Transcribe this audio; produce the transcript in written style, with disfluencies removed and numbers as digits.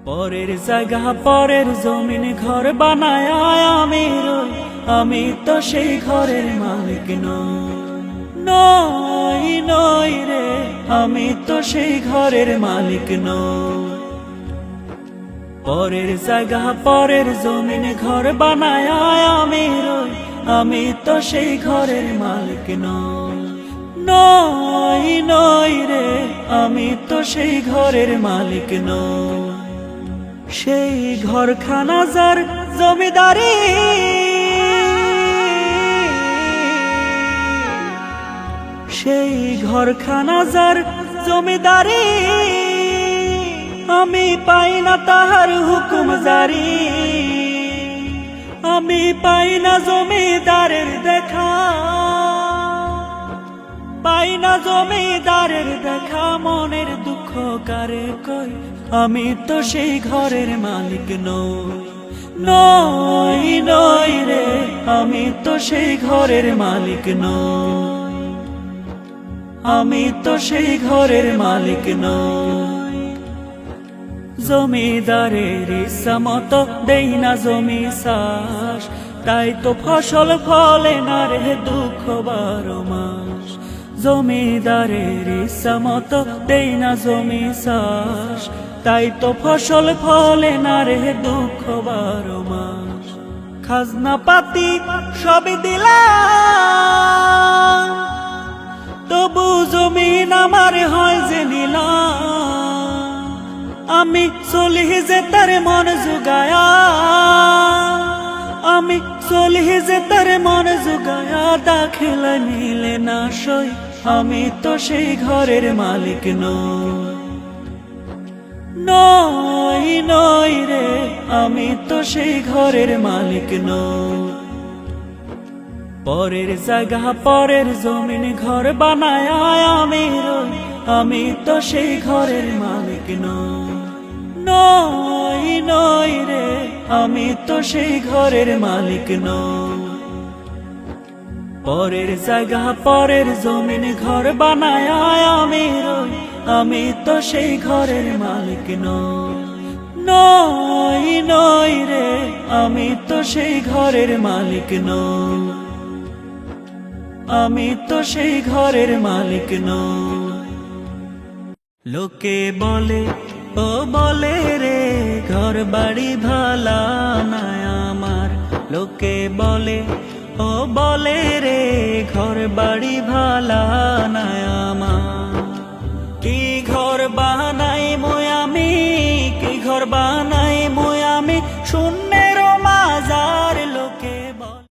পরের জায়গা পরের জমিন ঘর বানায় আমি রই, আমি তো সেই ঘরের মালিক নই নই রে, আমি তো সেই ঘরের মালিক নই। পরের জায়গা পরের জমিন ঘর বানায় আমি রই, আমি তো সেই ঘরের মালিক নই নই রে, আমি তো সেই ঘরের মালিক নই। সেই ঘরখানা যার জমিদারি, সেই ঘরখানা যার জমিদারি, আমি পাই না তাহার হুকুম জারি, আমি পাই না জমিদারের দেখা, পাই না জমিদারের দেখা, মনের দুঃখ কারে কই, আমি তো সেই ঘরের মালিক নই নই রে, আমি তো সেই ঘরের মালিক নই, আমি তো সেই ঘরের মালিক নই। জমিদারের ইচ্ছা মতো দেই না জমি চাষ, তাই তো ফসল ফলে না রে দুঃখ 12 মাস। জমিদারের ইচ্ছা মতো দেই না জমি চাষ, তাই তো ফসল ফলে না রে দুঃখ 12 মাস। খাজনা পাতি সবই দিলাম, তবু জমিন আমার হয় যে নিলাম, আমি চলি যে তার মন জুগায়া, আমি চলি যে তার মন জুগায়া, দাখিলা নিলে না সই, আমি তো সেই ঘরের মালিক নই নই রে, আমি তো সেই ঘরের মালিক নই। পরের জায়গা পরের জমিন ঘর বানায় আমি রই, আমি তো সেই ঘরের মালিক নই নই রে, আমি তো সেই ঘরের মালিক নই। পরের জায়গা পরের জমিন ঘর বানায় আমি রই, আমি তো সেই ঘরের মালিক নই নই রে, আমি তো সেই ঘরের মালিক নই, আমি তো সেই ঘরের মালিক নই। লোকে বলে ও বলে রে, ঘর বাড়ি ভালা না আমার, লোকে বলে ও বলে রে, ঘর বাড়ি ভালা না আমার। কি ঘর বানাই মই আমি, কি ঘর বানাই মই আমি, শূন্য